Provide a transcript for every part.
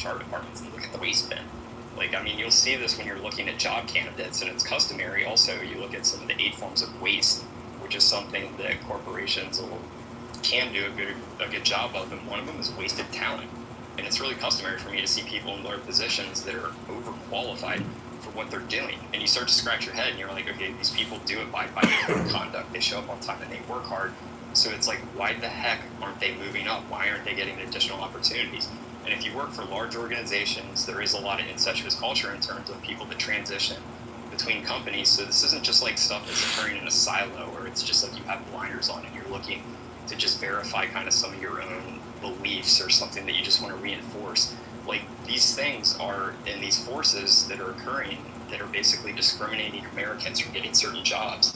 HR departments and look at the waste bin. Like, I mean, you'll see this when you're looking at job candidates, and it's customary also. You look at some of the 8 forms of waste, which is something that corporations can do a good job of, and one of them is wasted talent. And it's really customary for me to see people in lower positions that are overqualified for what they're doing. And you start to scratch your head, and you're like, okay, these people do it by their own conduct. They show up on time and they work hard. So it's like, why the heck aren't they moving up? Why aren't they getting additional opportunities? And if you work for large organizations, there is a lot of incestuous culture in terms of people that transition between companies. So this isn't just like stuff that's occurring in a silo, or it's just like you have blinders on and you're looking to just verify kind of some of your own beliefs or something that you just want to reinforce. Like, these things are, and these forces that are occurring that are basically discriminating Americans from getting certain jobs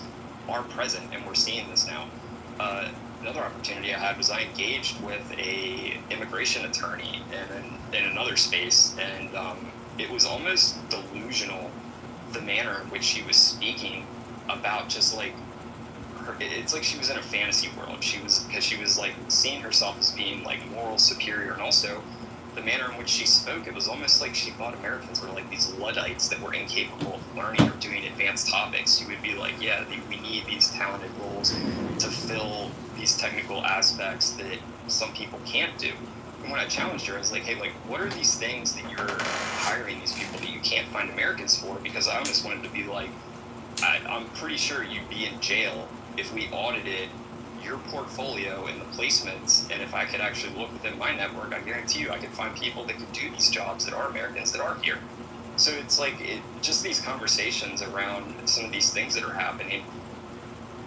are present, and we're seeing this now. Another opportunity I had was I engaged with a immigration attorney in another space, and it was almost delusional, the manner in which she was speaking about just like her. It's like she was in a fantasy world. Because she was like seeing herself as being like moral superior, and also the manner in which she spoke, it was almost like she thought Americans were like these Luddites that were incapable of learning or doing advanced topics. She would be like, yeah, we need these talented roles to fill these technical aspects that some people can't do. And when I challenged her, I was like, hey, like, what are these things that you're hiring these people that you can't find Americans for? Because I almost wanted to be like, I'm pretty sure you'd be in jail if we audited your portfolio and the placements, and if I could actually look within my network, I guarantee you I could find people that could do these jobs that are Americans that are here. So it's like, just these conversations around some of these things that are happening.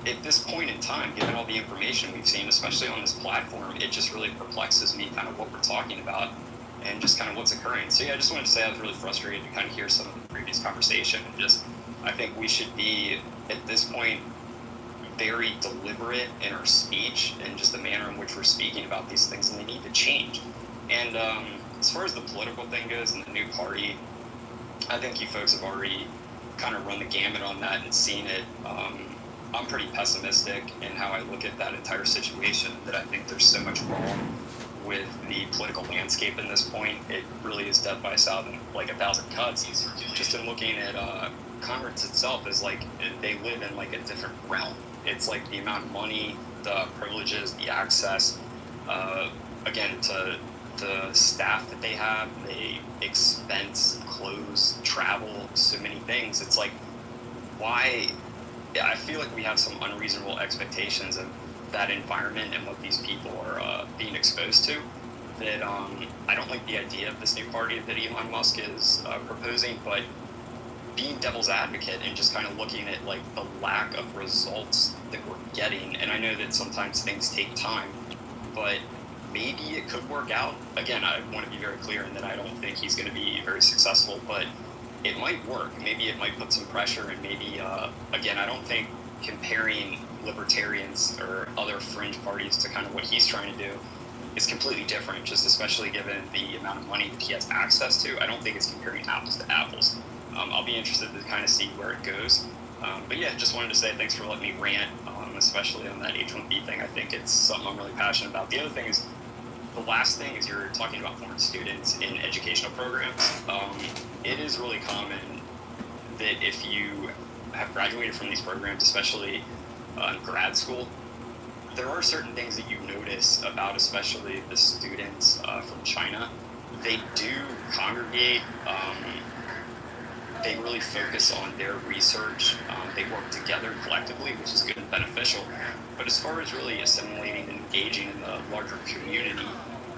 At this point in time, given all the information we've seen, especially on this platform, it just really perplexes me kind of what we're talking about and just kind of what's occurring. So yeah, I just wanted to say I was really frustrated to kind of hear some of the previous conversation, and just, I think we should be, at this point, very deliberate in our speech and just the manner in which we're speaking about these things, and they need to change. And as far as the political thing goes and the new party, I think you folks have already kind of run the gamut on that and seen it. I'm pretty pessimistic in how I look at that entire situation, that I think there's so much wrong with the political landscape at this point. It really is death by a thousand cuts. Just in looking at Congress itself, is like they live in like a different realm. It's like the amount of money, the privileges, the access, again, to the staff that they have, they expense, clothes, travel, so many things. It's like, why? I feel like we have some unreasonable expectations of that environment and what these people are being exposed to. That I don't like the idea of this new party that Elon Musk is proposing, but being devil's advocate and just kind of looking at like the lack of results that we're getting. And I know that sometimes things take time, but maybe it could work out. Again, I want to be very clear in that I don't think he's going to be very successful, but it might work. Maybe it might put some pressure, and maybe, again, I don't think comparing libertarians or other fringe parties to kind of what he's trying to do is completely different, just especially given the amount of money that he has access to. I don't think it's comparing apples to apples. I'll be interested to kind of see where it goes. But yeah, just wanted to say thanks for letting me rant, especially on that H-1B thing. I think it's something I'm really passionate about. The other thing is, the last thing is, you're talking about foreign students in educational programs. It is really common that if you have graduated from these programs, especially in grad school, there are certain things that you notice about, especially the students from China. They do congregate. They really focus on their research. They work together collectively, which is good and beneficial. But as far as really assimilating and engaging in the larger community,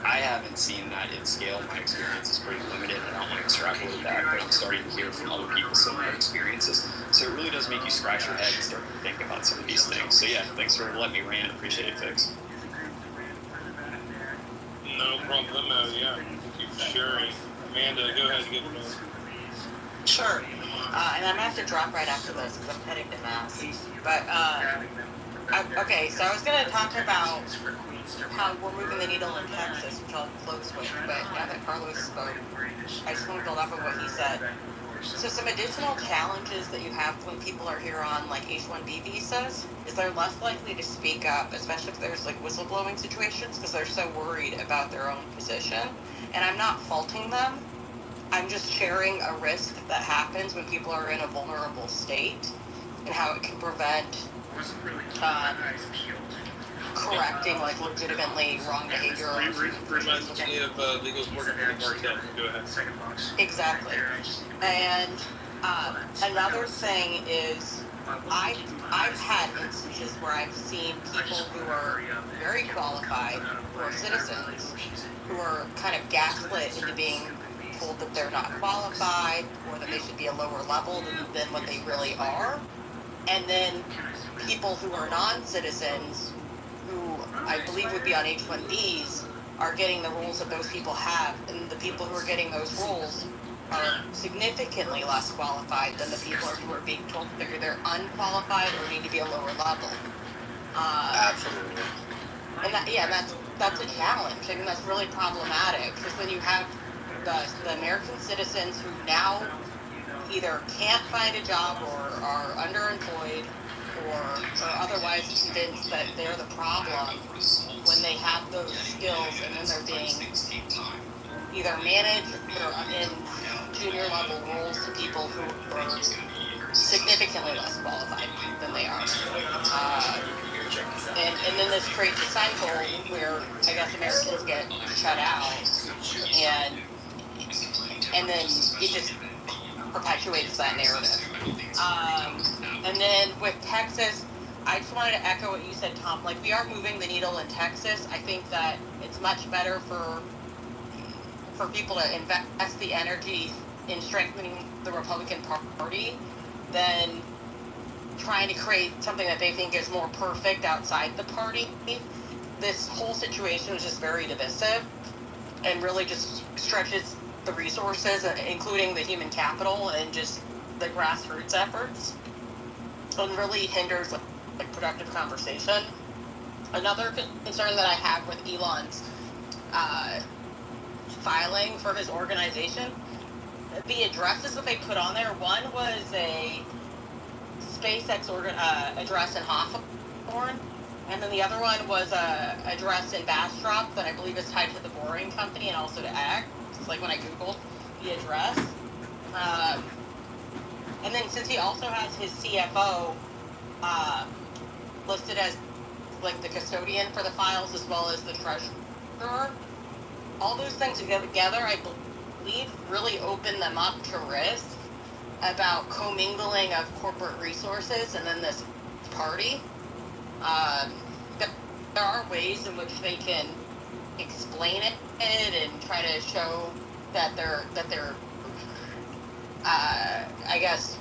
I haven't seen that in scale. My experience is pretty limited, and I don't want to extrapolate that, but I'm starting to hear from other people similar experiences. So it really does make you scratch your head and start to think about some of these things. So yeah, thanks for letting me rant. Appreciate it, Fix. No problem. Yeah, thank you for sharing. Amanda, go ahead and get it. Sure. And I'm going to have to drop right after this because I'm heading to Mass. But, okay, so I was going to talk about how we're moving the needle in Texas, which I'll close with. But now that Carlos spoke, I just want to build off of what he said. So some additional challenges that you have when people are here on like H-1B visas is they're less likely to speak up, especially if there's like whistleblowing situations, because they're so worried about their own position. and I'm not faulting them. I'm just sharing a risk that happens when people are in a vulnerable state and how it can prevent correcting like legitimately wrong behavior. Reminds me of legals working for the cartel. Go ahead. Exactly. And another thing is I've had instances where I've seen people who are very qualified, who are citizens, who are kind of gaslit into being told that they're not qualified or that they should be a lower level than what they really are. And then people who are non-citizens, who I believe would be on H-1Bs, are getting the roles that those people have, and the people who are getting those roles are significantly less qualified than the people who are being told that they're unqualified or need to be a lower level. Absolutely. And that's a challenge. I mean, that's really problematic, because then you have the American citizens who now either can't find a job or are underemployed or otherwise convinced that they're the problem when they have those skills, and then they're being either managed or in junior level roles to people who are significantly less qualified than they are. And then this creates a cycle where I guess Americans get shut out, and then it just perpetuates that narrative. And then with Texas, I just wanted to echo what you said, Tom. Like, we are moving the needle in Texas. I think that it's much better for people to invest the energy in strengthening the Republican Party than trying to create something that they think is more perfect outside the party. This whole situation is just very divisive and really just stretches the resources, including the human capital and just the grassroots efforts, and really hinders like productive conversation. Another concern that I have with Elon's filing for his organization, the addresses that they put on there, one was a SpaceX address in Hawthorne, and then the other one was a address in Bastrop that I believe is tied to the Boring Company and also to X. Like when I googled the address, and then since he also has his CFO listed as like the custodian for the files as well as the treasurer, all those things together, I believe, really open them up to risk about commingling of corporate resources and then this party. There are ways in which they can explain it and try to show that they're I guess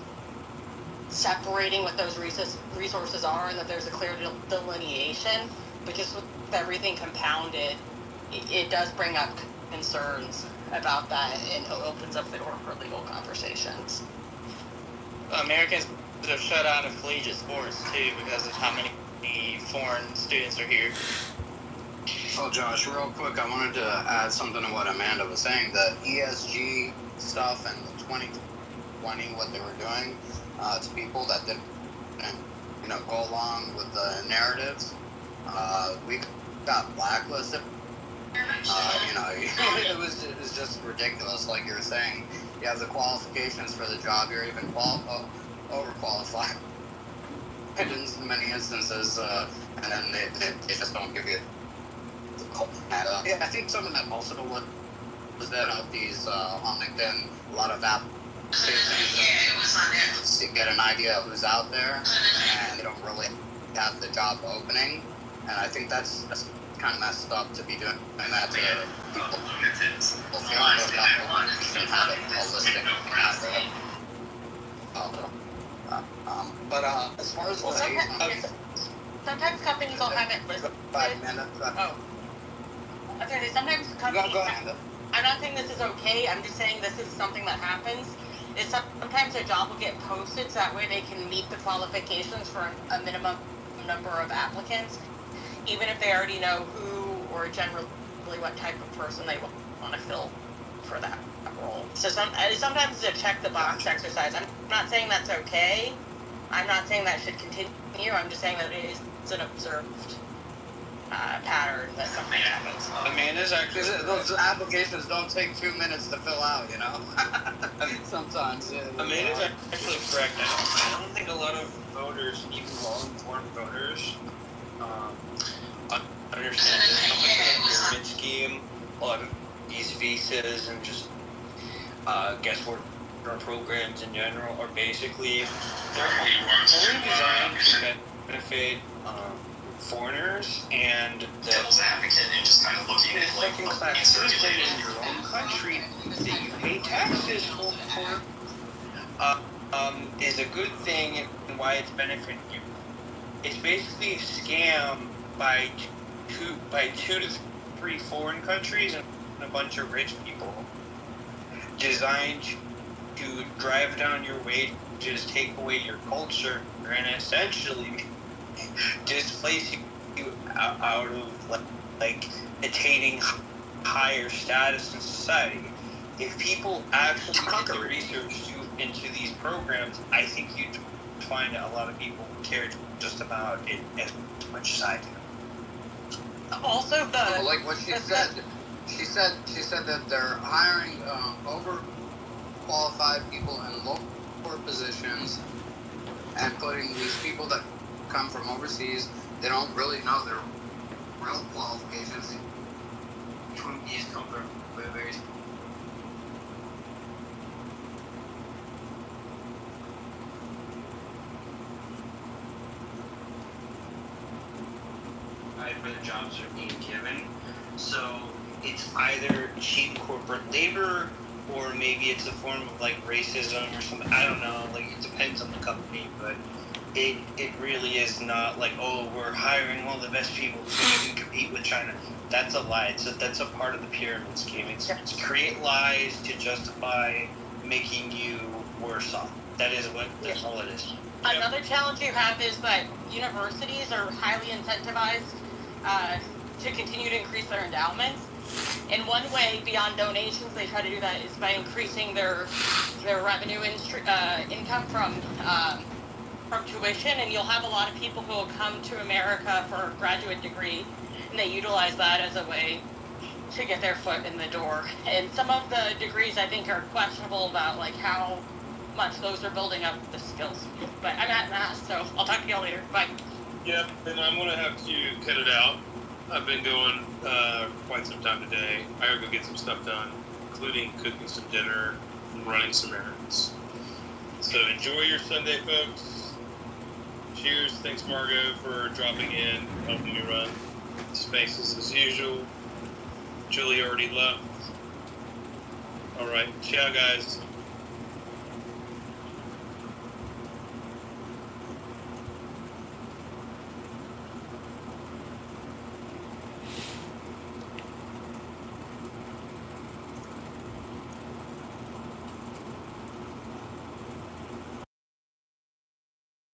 separating what those resources are and that there's a clear delineation, but just with everything compounded, it does bring up concerns about that and opens up the door for legal conversations. Americans are shut out of collegiate sports too because of how many foreign students are here. Oh, Josh, real quick, I wanted to add something to what Amanda was saying. The ESG stuff and the 2020, what they were doing to people that didn't, go along with the narratives. We got blacklisted. It was just ridiculous. Like you were saying, you have the qualifications for the job, you're even overqualified in many instances, and then they just don't give you. I think something that also was that these on LinkedIn, a lot of applications to get an idea of who's out there, and they don't really have the job opening, and I think that's kind of messed up to be doing that to people. People feel like they should have a listing but as far as sometimes companies don't have it listed. Oh. Okay, sometimes companies. Go ahead. I'm not saying this is okay. I'm just saying this is something that happens. Is sometimes a job will get posted so that way they can meet the qualifications for a minimum number of applicants, even if they already know who or generally what type of person they want to fill for that role. So sometimes it's a check the box exercise. I'm not saying that's okay. I'm not saying that should continue. I'm just saying that it is an observed pattern that something happens. Amanda's actually Those applications don't take 2 minutes to fill out, you know? Sometimes. Amanda's actually correct. I don't think a lot of voters, even well-informed voters, understand just how much of a pyramid scheme a lot of these visas and just guest work programs in general are basically they're only designed to benefit foreigners and the Devil's advocate and just kind of looking at like second class citizen in your own country that you pay taxes for is a good thing and why it's benefiting you. It's basically a scam by two to three foreign countries and a bunch of rich people designed to drive down your wages, take away your culture, and essentially displace you out of like attaining higher status in society. If people actually did the research into these programs, I think you'd find a lot of people care just about it as much as I do. Also, like what she said. She said that they're hiring overqualified people in lower positions and putting these people that come from overseas. They don't really know their real qualifications. These come from very where the jobs are being given. So it's either cheap corporate labor or maybe it's a form of like racism or something. I don't know. Like it depends on the company, but it really is not like, oh, we're hiring all the best people so we can compete with China. That's a lie. That's a part of the pyramid scheme. It's create lies to justify making you worse off. That's all it is. another challenge you have is that universities are highly incentivized to continue to increase their endowments. And one way beyond donations they try to do that is by increasing their revenue income from tuition. And you'll have a lot of people who will come to America for a graduate degree, and they utilize that as a way to get their foot in the door. And some of the degrees I think are questionable about like how much those are building up the skills. But I'm at Mass, so I'll talk to y'all later. Bye. Yep, and I'm going to have to cut it out. I've been going quite some time today. I gotta go get some stuff done, including cooking some dinner and running some errands. So enjoy your Sunday, folks. Cheers. Thanks, Margo, for dropping in, helping me run spaces as usual. Julie already left. All right. Ciao, guys.